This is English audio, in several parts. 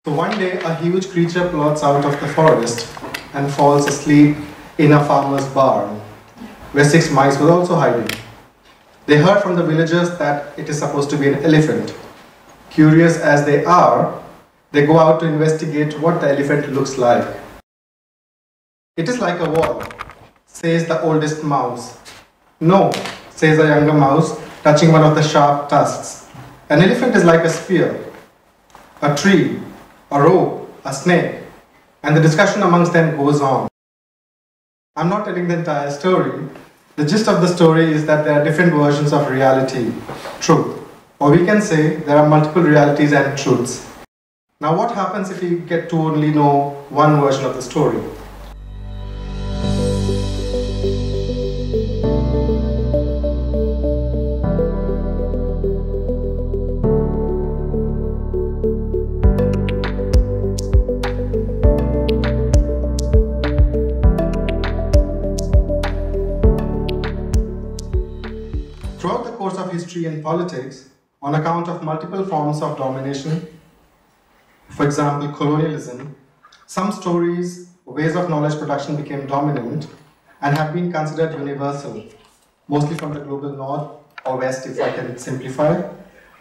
So one day, a huge creature plots out of the forest and falls asleep in a farmer's barn, where 6 mice were also hiding. They heard from the villagers that it is supposed to be an elephant. Curious as they are, they go out to investigate what the elephant looks like. "It is like a wall," says the oldest mouse. "No," says a younger mouse, touching one of the sharp tusks. "An elephant is like a spear, a tree, a rope, a snake," and the discussion amongst them goes on. I'm not telling the entire story. The gist of the story is that there are different versions of reality, truth, or we can say there are multiple realities and truths. Now what happens if we get to only know one version of the story? Throughout the course of history and politics, on account of multiple forms of domination, for example, colonialism, some stories, ways of knowledge production became dominant and have been considered universal, mostly from the global north or west, if I can simplify,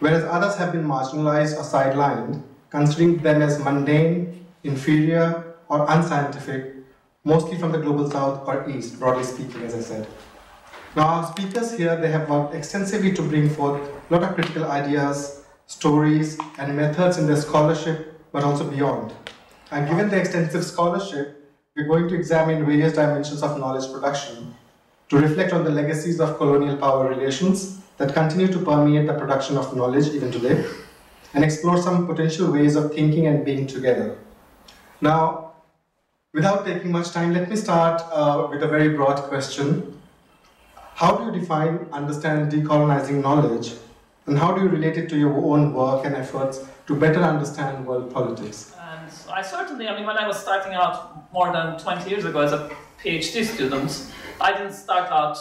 whereas others have been marginalized or sidelined, considering them as mundane, inferior, or unscientific, mostly from the global south or east, broadly speaking, as I said. Now, our speakers here, they have worked extensively to bring forth a lot of critical ideas, stories, and methods in their scholarship, but also beyond. And given the extensive scholarship, we're going to examine various dimensions of knowledge production to reflect on the legacies of colonial power relations that continue to permeate the production of knowledge even today, and explore some potential ways of thinking and being together. Now, without taking much time, let me start with a very broad question. How do you define, understand decolonizing knowledge, and how do you relate it to your own work and efforts to better understand world politics? And I certainly, when I was starting out more than 20 years ago as a PhD student, I didn't start out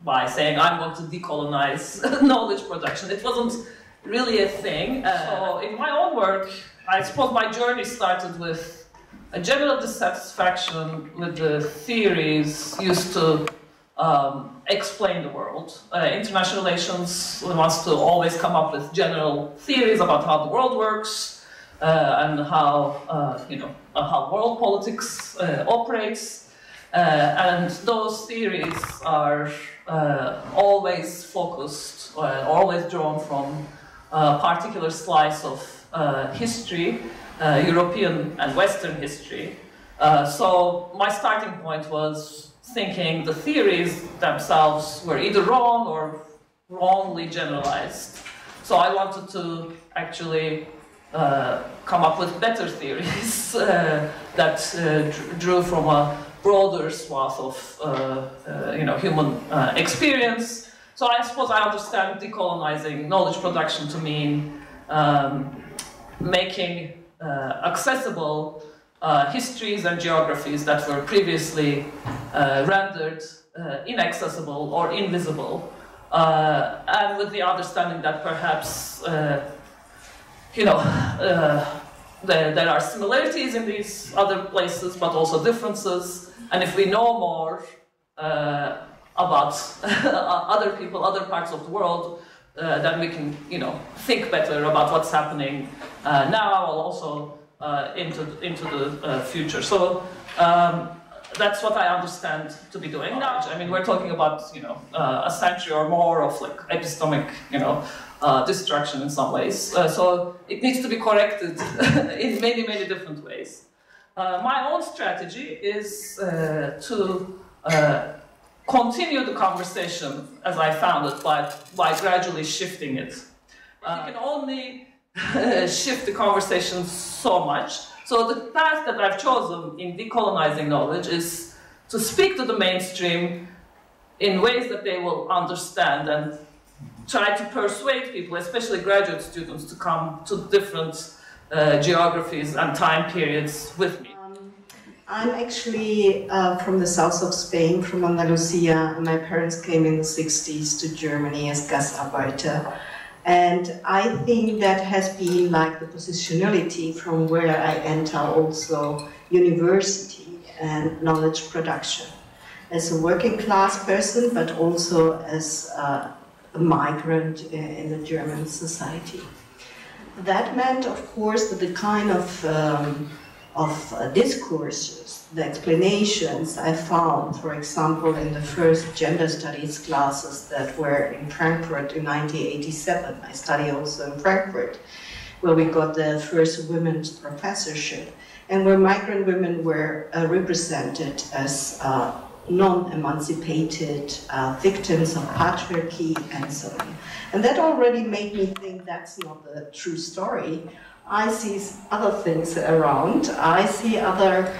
by saying I'm going to decolonize knowledge production. It wasn't really a thing. So in my own work, I suppose my journey started with a general dissatisfaction with the theories used to explain the world. International relations wants to always come up with general theories about how the world works and how how world politics operates, and those theories are always focused, always drawn from a particular slice of history, European and Western history. So my starting point was thinking the theories themselves were either wrong or wrongly generalized. So I wanted to actually come up with better theories that drew from a broader swath of human experience. So I suppose I understand decolonizing knowledge production to mean making accessible histories and geographies that were previously rendered inaccessible or invisible, and with the understanding that perhaps there are similarities in these other places, but also differences. And if we know more about other people, other parts of the world, then we can, think better about what's happening now, and also into the future. So that's what I understand to be doing now. We're talking about a century or more of epistemic destruction in some ways. So it needs to be corrected in many different ways. My own strategy is to continue the conversation as I found it by gradually shifting it. You can only shift the conversation so much. So the path that I've chosen in decolonizing knowledge is to speak to the mainstream in ways that they will understand, and try to persuade people, especially graduate students, to come to different geographies and time periods with me. I'm actually from the south of Spain, from Andalusia. My parents came in the 60s to Germany as Gastarbeiter. And I think that has been like the positionality from where I enter also university and knowledge production. As a working class person, but also as a migrant in the German society. That meant, of course, that the kind of discourses, the explanations I found, for example, in the first gender studies classes that were in Frankfurt in 1987. I study also in Frankfurt, where we got the first women's professorship, and where migrant women were represented as non-emancipated victims of patriarchy and so on. And that already made me think that's not the true story. I see other things around. I see other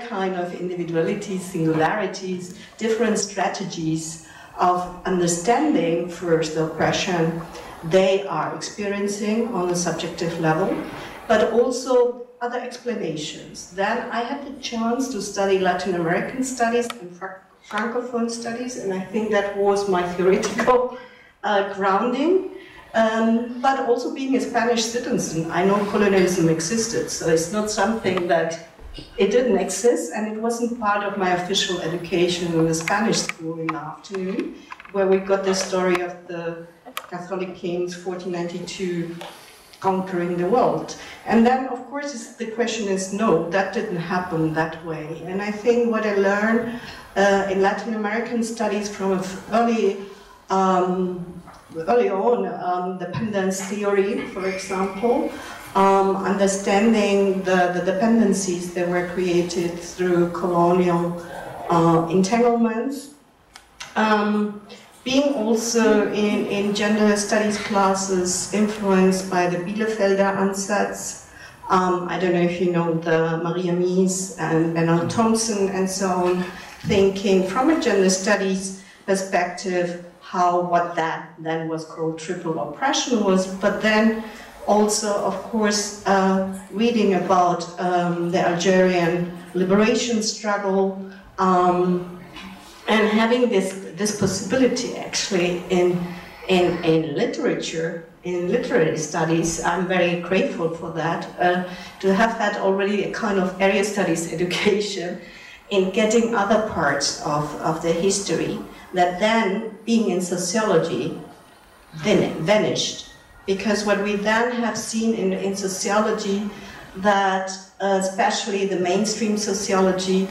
kind of individualities, singularities, different strategies of understanding first the oppression they are experiencing on a subjective level, but also other explanations. Then I had the chance to study Latin American studies and Francophone studies, and I think that was my theoretical grounding. But also being a Spanish citizen, I know colonialism existed, so it's not something that it didn't exist, and it wasn't part of my official education in the Spanish school in the afternoon, where we got the story of the Catholic kings, 1492, conquering the world. And then, of course, the question is, no, that didn't happen that way. And I think what I learned in Latin American studies from early on, dependence theory, for example, understanding the dependencies that were created through colonial entanglements, being also in gender studies classes influenced by the Bielefelder Ansatz. I don't know if you know the Maria Mies and Bernard Thompson and so on, thinking from a gender studies perspective what that then was called triple oppression was, but then also, of course, reading about the Algerian liberation struggle, and having this possibility actually in literature, in literary studies. I'm very grateful for that, to have had already a kind of area studies education in getting other parts of the history that then, being in sociology, vanished. Because what we then have seen in sociology, that especially the mainstream sociology,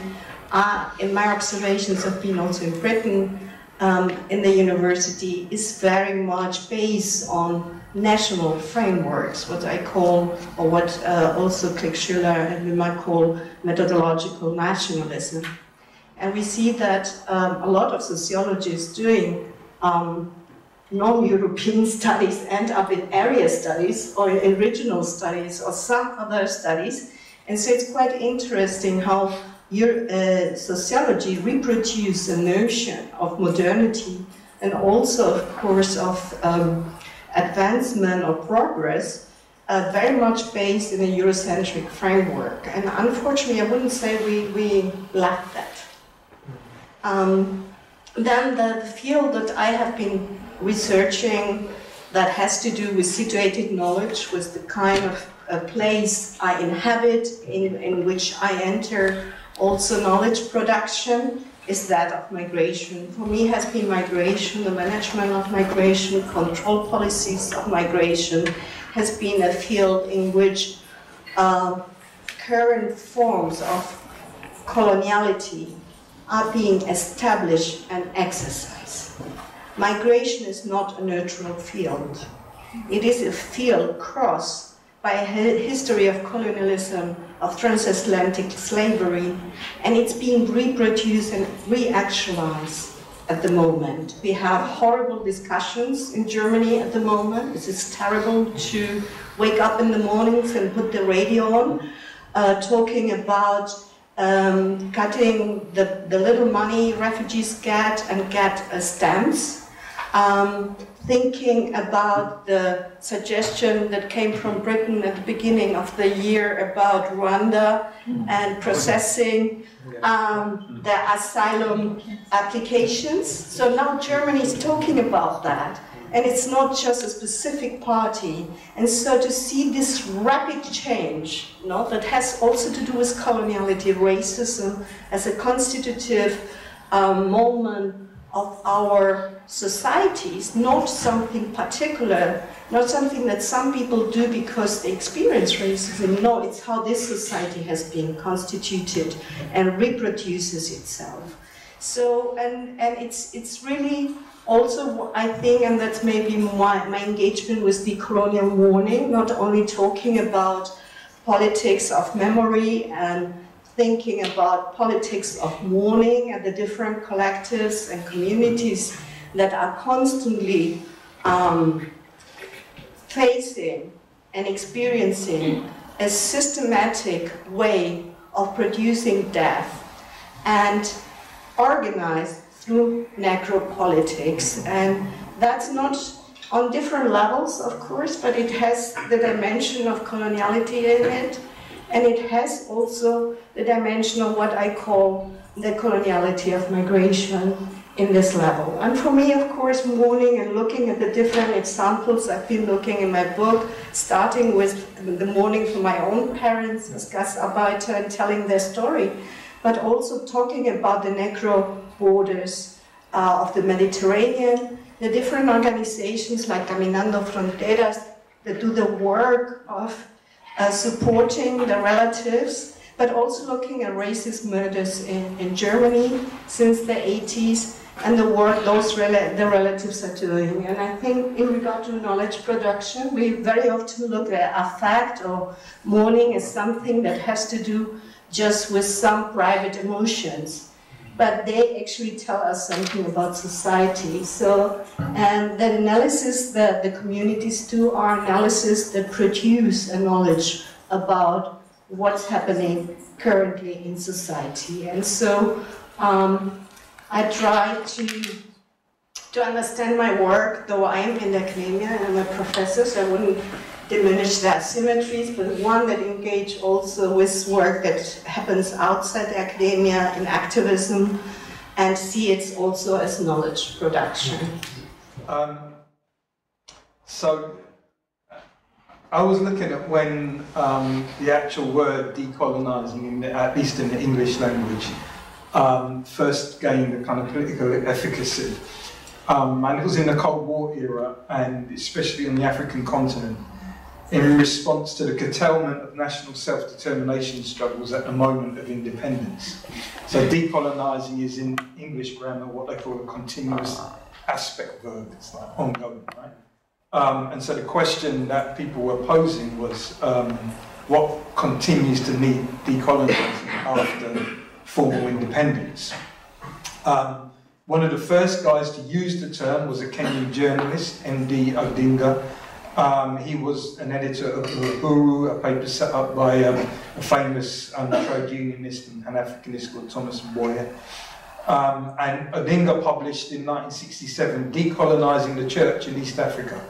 in my observations have been also in Britain, in the university, is very much based on national frameworks, what I call, or what also Klick-Schiller and we might call methodological nationalism. And we see that a lot of sociologists doing non-European studies end up in area studies or in regional studies or some other studies. And so it's quite interesting how sociology reproduces a notion of modernity and also, of course, of advancement or progress, very much based in a Eurocentric framework. And unfortunately, I wouldn't say we lack that. Then the field that I have been researching that has to do with situated knowledge, with the kind of place I inhabit, in which I enter also knowledge production, is that of migration. For me, has been migration, the management of migration, control policies of migration, has been a field in which current forms of coloniality are being established and exercised. Migration is not a neutral field. It is a field crossed by a history of colonialism, of transatlantic slavery, and it's being reproduced and reactualized at the moment. We have horrible discussions in Germany at the moment. It is terrible to wake up in the mornings and put the radio on, talking about cutting the little money refugees get and get stamps, thinking about the suggestion that came from Britain at the beginning of the year about Rwanda and processing the asylum applications. So now Germany is talking about that. and it's not just a specific party. And so to see this rapid change, that has also to do with coloniality, racism, as a constitutive moment of our societies, not something particular, not something that some people do because they experience racism. No, it's how this society has been constituted and reproduces itself. So, and it's really also, I think, and that's maybe my engagement with decolonial mourning, not only talking about politics of memory and thinking about politics of mourning and the different collectives and communities that are constantly facing and experiencing a systematic way of producing death and organized through necropolitics. And that's not on different levels, of course, but it has the dimension of coloniality in it, and it has also the dimension of what I call the coloniality of migration in this level. And for me, of course, mourning and looking at the different examples I've been looking in my book, starting with the mourning for my own parents as Gastarbeiter and telling their story, but also talking about the necro borders of the Mediterranean, the different organizations like Caminando Fronteras that do the work of supporting the relatives, but also looking at racist murders in Germany since the 80s and the work the relatives are doing. And I think in regard to knowledge production, we very often look at affect or mourning as something that has to do just with some private emotions, but they actually tell us something about society. So, and the analysis that the communities do are analysis that produce a knowledge about what's happening currently in society. And so I try to understand my work, though I am in academia and I'm a professor, so I wouldn't diminish the asymmetries, but one that engage also with work that happens outside academia in activism, and see it also as knowledge production. So I was looking at when the actual word decolonizing, at least in the English language, first gained a kind of political efficacy. And it was in the Cold War era, and especially on the African continent, in response to the curtailment of national self-determination struggles at the moment of independence. So decolonizing is in English grammar what they call a continuous aspect verb. It's like ongoing, right? And so the question that people were posing was, what continues to need decolonizing after formal independence? One of the first guys to use the term was a Kenyan journalist, M.D. Odinga. He was an editor of Uhuru, a paper set up by a famous trade unionist and Pan-Africanist called Thomas Mboya. And Odinga published in 1967, Decolonizing the Church in East Africa.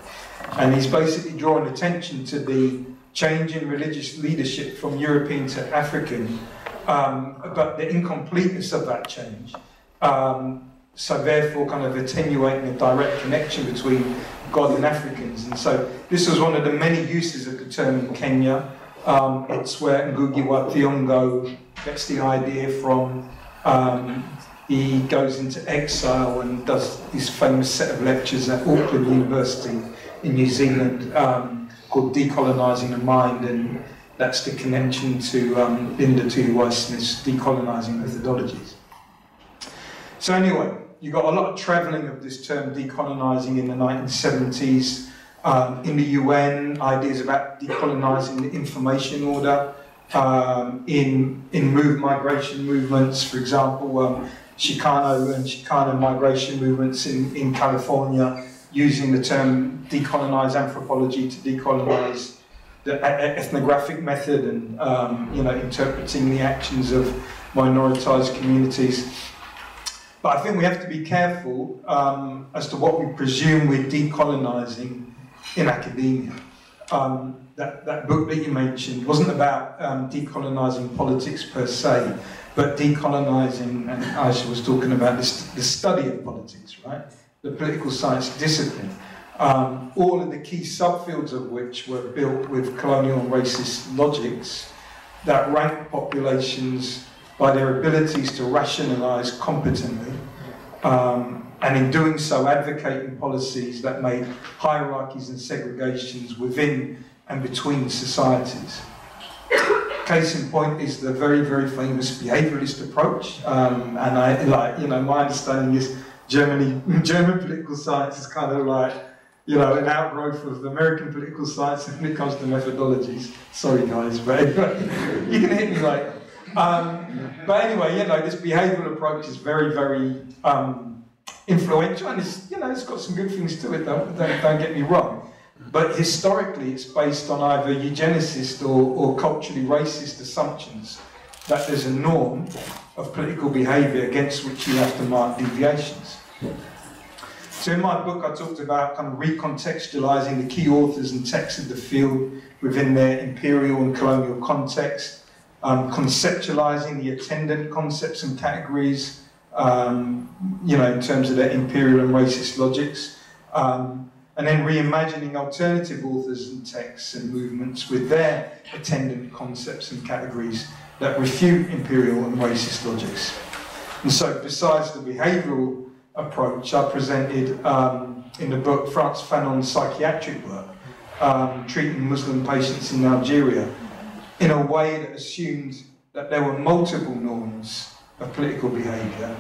And he's basically drawn attention to the change in religious leadership from European to African, but the incompleteness of that change. So therefore kind of attenuating a direct connection between God and Africans. And so this was one of the many uses of the term in Kenya. It's where Ngugi wa Thiong'o gets the idea from. He goes into exile and does this famous set of lectures at Auckland University in New Zealand called Decolonising the Mind, and that's the connection to Linda T.Y.Smith's Decolonising Methodologies. So anyway, you got a lot of travelling of this term decolonising in the 1970s. In the UN, ideas about decolonising the information order. In migration movements, for example, Chicano and Chicana migration movements in California, using the term decolonise anthropology to decolonise the ethnographic method and interpreting the actions of minoritized communities. But I think we have to be careful as to what we presume we're decolonising in academia. That book that you mentioned wasn't about decolonising politics per se, but decolonising, and Ayşe was talking about this, the study of politics, right? The political science discipline. all of the key subfields of which were built with colonial and racist logics that rank populations by their abilities to rationalise competently, and in doing so advocating policies that made hierarchies and segregations within and between societies. Case in point is the very, very famous behaviouralist approach, and I, like, you know, my understanding is German political science is kind of like, you know, an outgrowth of American political science when it comes to methodologies. Sorry guys, but anyway, you can hit me later. But anyway, you know, this behavioural approach is very, very influential, and it's, you know, it's got some good things to it, don't get me wrong. But historically, it's based on either eugenicist or culturally racist assumptions that there's a norm of political behaviour against which you have to mark deviations. So in my book, I talked about kind of recontextualising the key authors and texts of the field within their imperial and colonial context, conceptualising the attendant concepts and categories, you know, in terms of their imperial and racist logics, and then reimagining alternative authors and texts and movements with their attendant concepts and categories that refute imperial and racist logics. And so, besides the behavioural approach, I presented in the book Frantz Fanon's psychiatric work, treating Muslim patients in Algeria, in a way that assumed that there were multiple norms of political behaviour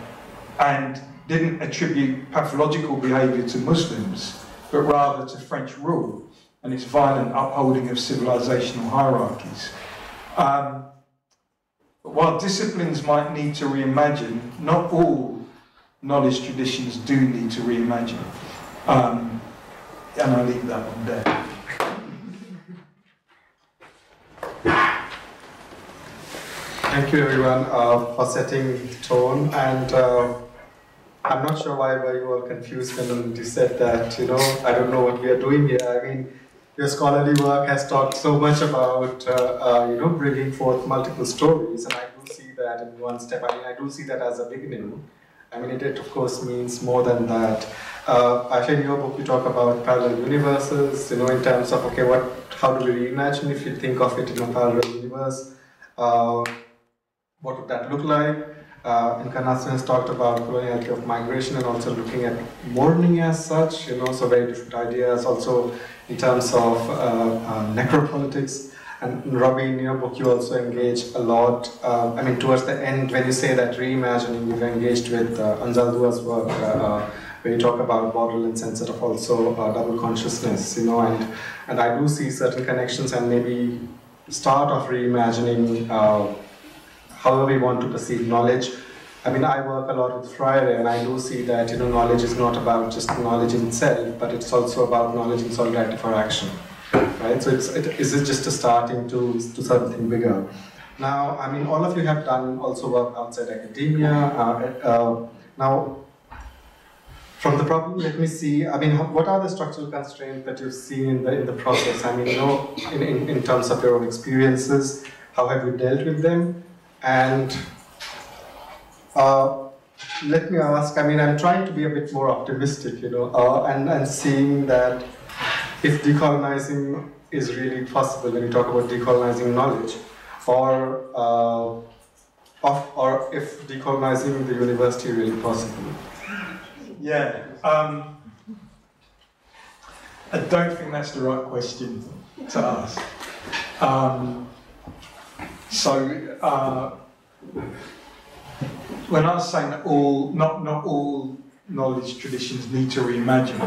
and didn't attribute pathological behaviour to Muslims, but rather to French rule and its violent upholding of civilizational hierarchies. But while disciplines might need to reimagine, not all knowledge traditions do need to reimagine. And I'll leave that one there. Thank you everyone for setting the tone, and I'm not sure why were you all confused when you said that, you know, I don't know what we are doing here. I mean, your scholarly work has talked so much about, you know, bringing forth multiple stories, and I do see that in one step. I mean, I do see that as a beginning. I mean, it of course means more than that. Actually, in your book, you talk about parallel universes, you know, in terms of, okay, how do we reimagine if you think of it in a parallel universe? What would that look like? Encarnación has talked about coloniality of migration and also looking at mourning as such, you know, so very different ideas. Also in terms of necropolitics. And Robbie, in your book, you also engage a lot. I mean, towards the end, when you say that reimagining, you've engaged with Anzaldua's work, where you talk about borderlands and sort of also double consciousness, you know, and I do see certain connections and maybe start of reimagining however we want to perceive knowledge. I mean, I work a lot with Freire, and I do see that, you know, knowledge is not about just knowledge in itself, but it's also about knowledge in solidarity for action, right? So is it just a starting to something bigger? Now, I mean, all of you have done also work outside academia. Now, from the problem, let me see. I mean, what are the structural constraints that you've seen in the process? I mean, you know, in terms of your own experiences, how have you dealt with them? And let me ask, I mean, I'm trying to be a bit more optimistic, you know, and seeing that if decolonizing is really possible, when you talk about decolonizing knowledge, or if decolonizing the university is really possible. Yeah, I don't think that's the right question to ask. When I was saying that not all knowledge traditions need to reimagine,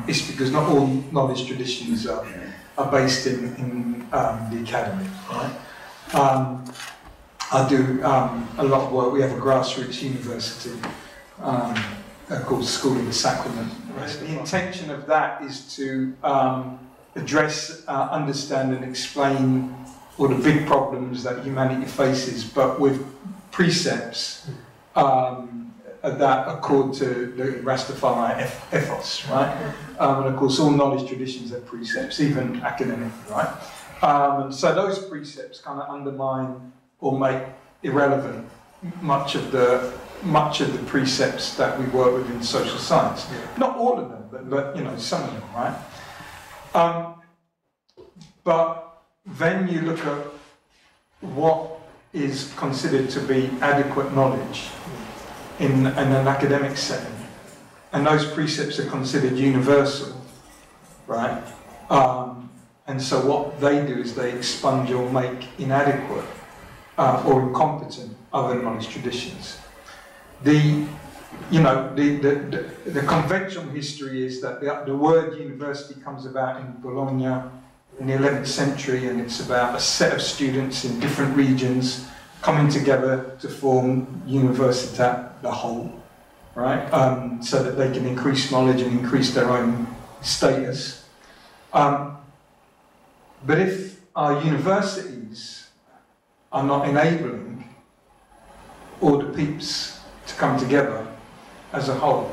it's because not all knowledge traditions are based in the academy, right? I do a lot of work. We have a grassroots university called School of the Sacrament. The intention of that is to address, understand and explain all the big problems that humanity faces, but with precepts that accord to the Rastafari ethos, right? And of course, all knowledge traditions have precepts, even academic, right? And so those precepts kind of undermine or make irrelevant much of the precepts that we work with in social science. Not all of them, but you know, some of them, right? But then you look at what is considered to be adequate knowledge in an academic setting, and those precepts are considered universal, right? And so what they do is they expunge or make inadequate or incompetent other knowledge traditions. The conventional history is that the word university comes about in Bologna in the 11th century, and it's about a set of students in different regions coming together to form Universitat, the whole, right? So that they can increase knowledge and increase their own status. But if our universities are not enabling all the peeps to come together as a whole,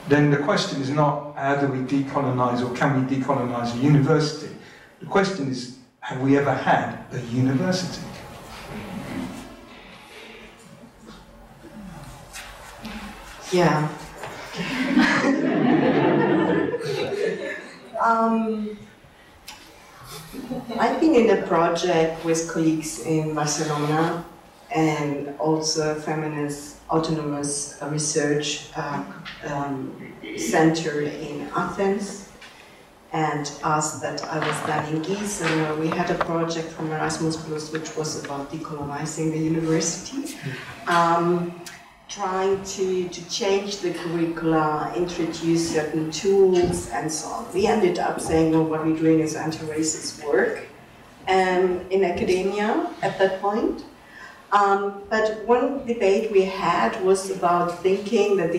then the question is not how do we decolonize or can we decolonize a university? The question is, have we ever had a university? Yeah. I've been in a project with colleagues in Barcelona and also a feminist autonomous research center in Athens, and asked that I was then in Gießen. We had a project from Erasmus Plus which was about decolonizing the university, trying to change the curricula, introduce certain tools and so on. We ended up saying, no, what we're doing is anti-racist work in academia at that point. But one debate we had was about thinking that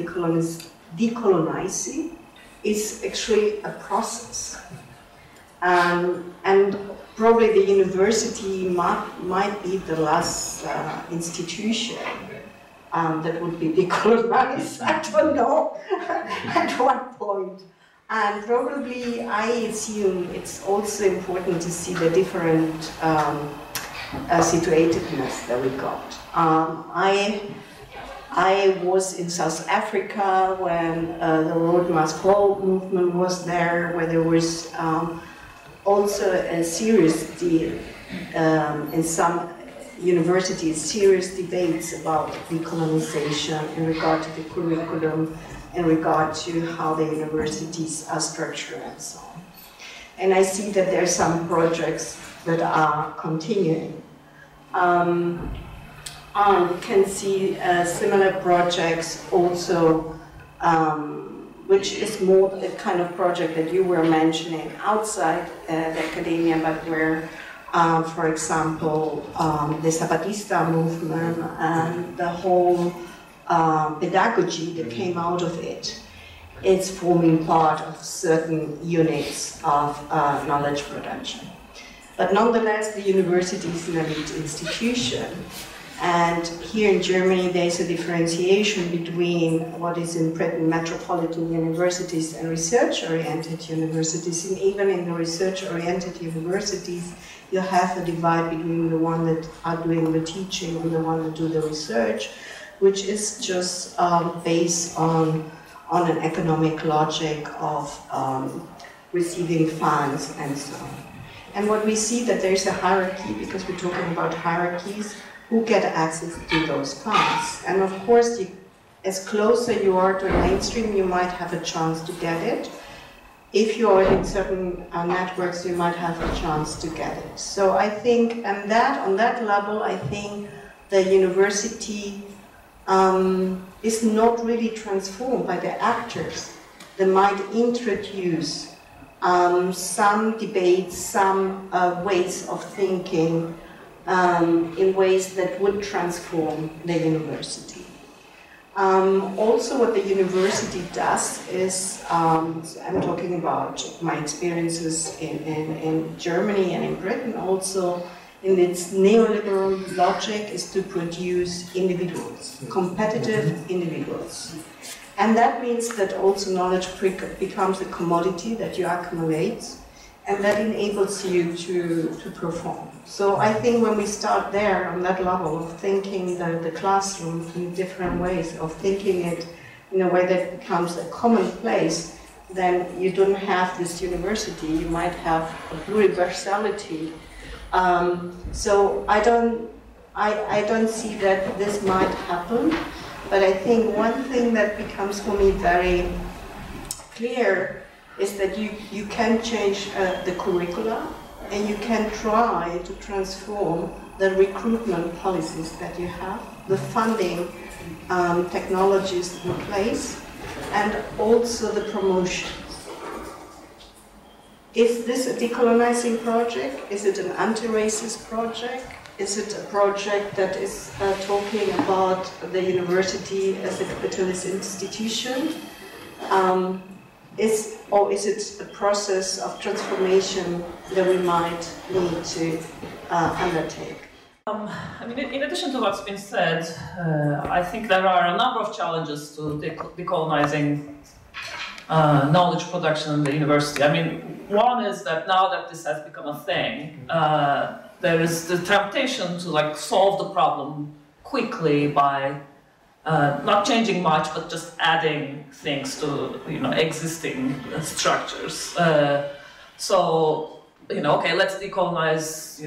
decolonizing is actually a process. And probably the university might be the last institution that would be decolonized, I don't know, at one point. And probably I assume it's also important to see the different situatedness that we got. I was in South Africa when the Road Must Fall movement was there, where there was also a serious deal in some universities, serious debates about decolonization in regard to the curriculum, in regard to how the universities are structured and so on. And I see that there are some projects that are continuing. We can see similar projects also, which is more the kind of project that you were mentioning outside the academia, but where, for example, the Zapatista movement and the whole pedagogy that came out of it, it's forming part of certain units of knowledge production. But nonetheless, the university is an elite institution. And here in Germany, there's a differentiation between what is in Britain metropolitan universities and research-oriented universities. And even in the research-oriented universities, you have a divide between the one that are doing the teaching and the one that do the research, which is just based on an economic logic of receiving funds and so on. And what we see that there's a hierarchy, because we're talking about hierarchies, who get access to those funds. And of course, as closer you are to the mainstream, you might have a chance to get it. If you are in certain networks, you might have a chance to get it. So I think, and on that level, I think the university is not really transformed by the actors that might introduce some debates, some ways of thinking in ways that would transform the university. Also what the university does is, I'm talking about my experiences in Germany and in Britain also, in its neoliberal logic is to produce individuals, competitive individuals. And that means that also knowledge becomes a commodity that you accumulate and that enables you to perform. So I think when we start there on that level of thinking the classroom in different ways, of thinking it in a way that becomes a common place, then you don't have this university, you might have a pluriversality. So I don't see that this might happen, but I think one thing that becomes for me very clear is that you can change the curricula, and you can try to transform the recruitment policies that you have, the funding technologies in place, and also the promotions. Is this a decolonizing project? Is it an anti-racist project? Is it a project that is talking about the university as a capitalist institution? Or is it a process of transformation that we might need to undertake? I mean, in addition to what's been said, I think there are a number of challenges to decolonizing knowledge production in the university. I mean, one is that now that this has become a thing, there is the temptation to solve the problem quickly by not changing much, but just adding things to existing structures. So okay, let's decolonize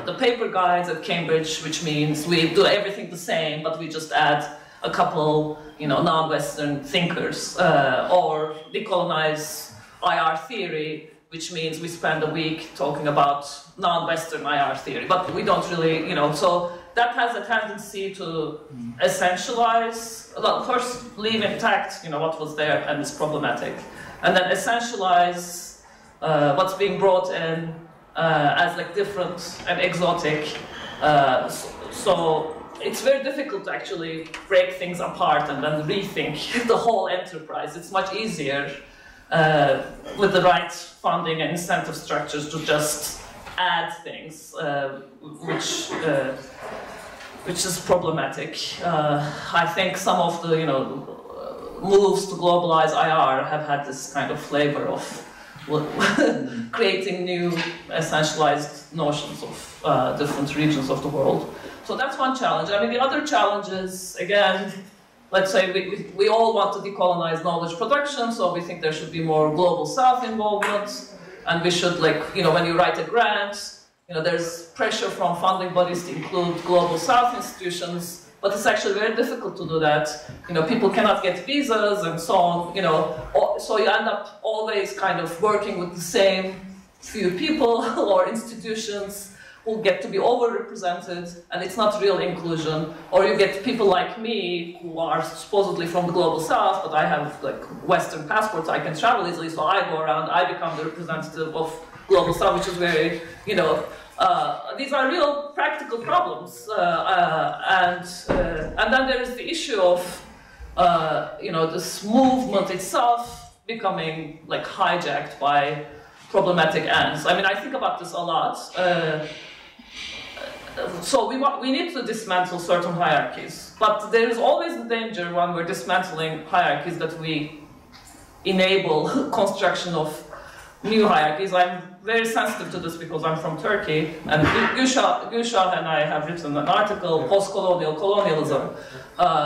the paper guides at Cambridge, which means we do everything the same, but we just add a couple non-Western thinkers, or decolonize IR theory, which means we spend a week talking about non-Western IR theory, but we don't really, so that has a tendency to essentialize, well, first leave intact, what was there and is problematic, and then essentialize what's being brought in as different and exotic. So it's very difficult to actually break things apart and then rethink the whole enterprise. It's much easier with the right funding and incentive structures to just add things, which is problematic. I think some of the moves to globalize IR have had this kind of flavor of creating new essentialized notions of different regions of the world. So that's one challenge. I mean, the other challenge is, again, let's say we all want to decolonize knowledge production, so we think there should be more global South involvement, and we should, when you write a grant, there's pressure from funding bodies to include global South institutions, but it's actually very difficult to do that. People cannot get visas and so on, so you end up always kind of working with the same few people or institutions who get to be overrepresented, and it's not real inclusion. Or you get people like me who are supposedly from the global South, but I have Western passports, I can travel easily, so I go around, I become the representative of global South, which is very, these are real practical problems. And then there is the issue of, this movement itself becoming hijacked by problematic ends. I mean, I think about this a lot. So we need to dismantle certain hierarchies, but there is always the danger when we're dismantling hierarchies that we enable construction of new hierarchies. I'm very sensitive to this because I'm from Turkey, and Gülşah and I have written an article, Postcolonial Colonialism.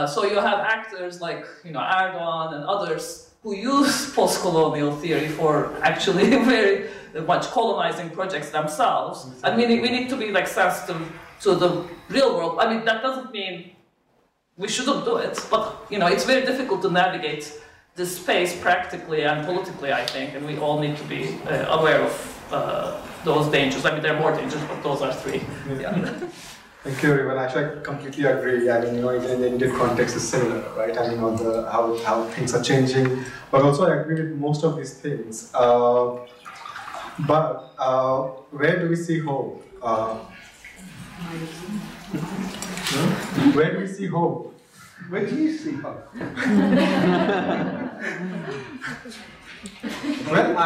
So you have actors like Erdogan and others who use post-colonial theory for actually very much colonizing projects themselves. And we need to be sensitive to the real world. I mean, that doesn't mean we shouldn't do it, but it's very difficult to navigate this space practically and politically, I think, and we all need to be aware of those dangers. I mean, there are more dangers, but those are three. Yeah. Thank you, everyone. Actually, I completely agree. I mean, even in the Indian context is similar, right? I mean, how things are changing. But also, I agree with most of these things. But where do we see hope? Where do we see hope? Where do you see hope? Well,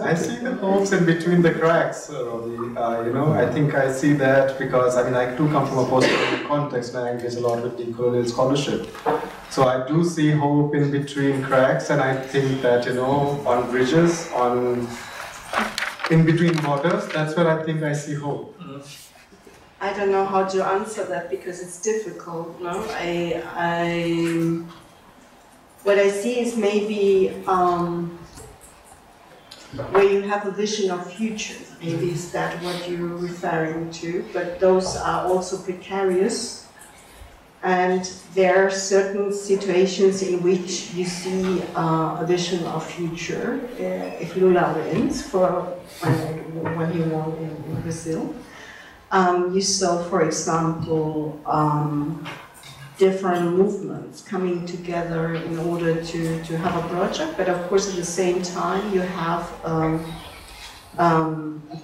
I see the hopes in between the cracks, Robbie. I think I see that because, I too come from a post-colonial context and I engage a lot with decolonial scholarship. So I do see hope in between cracks, and I think that, on bridges, in between borders, that's where I think I see hope. I don't know how to answer that because it's difficult. No, what I see is maybe where you have a vision of future. Maybe is that what you're referring to? But those are also precarious, and there are certain situations in which you see a vision of future. If Lula wins for when he won in Brazil. You saw, for example, different movements coming together in order to have a project, but of course at the same time you have a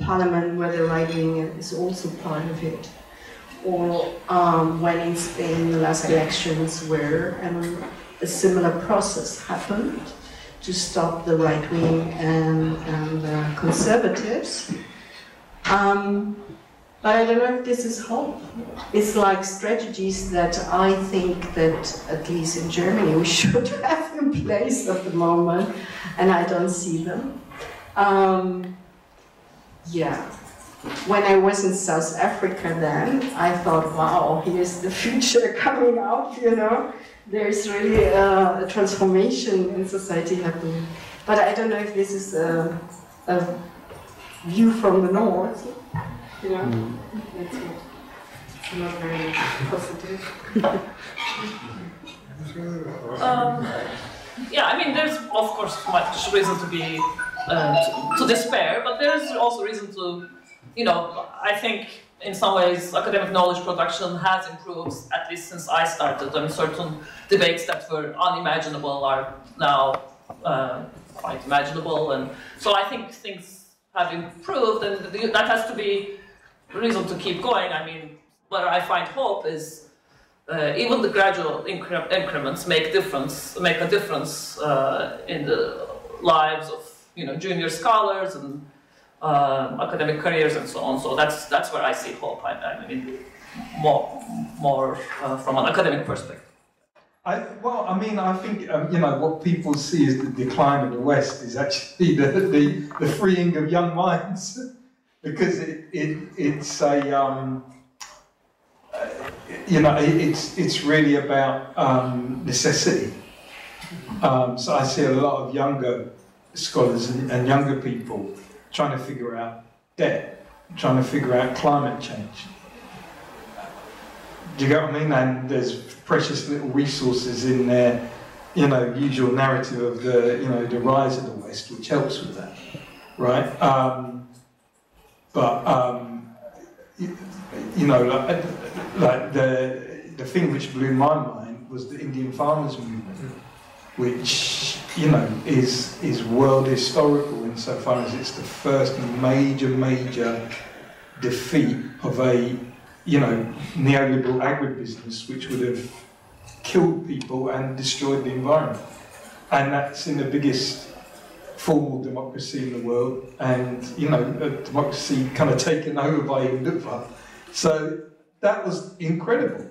parliament where the right wing is also part of it. Or when in Spain the last elections where a similar process happened to stop the right wing and the conservatives. But I don't know if this is hope. It's like strategies that I think that, at least in Germany, we should have in place at the moment, and I don't see them. Yeah. When I was in South Africa then, I thought, wow, here's the future coming up, There's really a transformation in society happening. But I don't know if this is a view from the north. That's it. It's not very positive. There's of course much reason to be to despair, but there's also reason to, I think in some ways academic knowledge production has improved, at least since I started. Certain debates that were unimaginable are now quite imaginable, and so I think things have improved, and that has to be reason to keep going. Where I find hope is even the gradual increments make a difference in the lives of junior scholars and academic careers and so on. So that's where I see hope. More from an academic perspective. I think what people see as the decline of the West is actually the freeing of young minds. Because it's a it's really about necessity. So I see a lot of younger scholars and younger people trying to figure out debt, trying to figure out climate change. Do you get what I mean? And there's precious little resources in their usual narrative of the rise of the West, which helps with that, right? But the thing which blew my mind was the Indian farmers movement, which is world historical insofar as it's the first major defeat of a neoliberal agribusiness which would have killed people and destroyed the environment, and that's in the biggest formal democracy in the world, and a democracy kind of taken over by Hindutva. So that was incredible.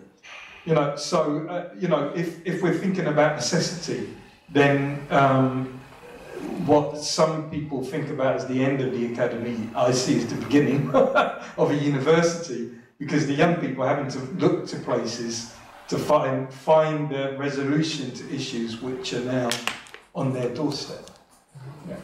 If we're thinking about necessity, then what some people think about as the end of the academy, I see as the beginning of a university, because the young people are having to look to places to find a resolution to issues which are now on their doorstep. Yeah.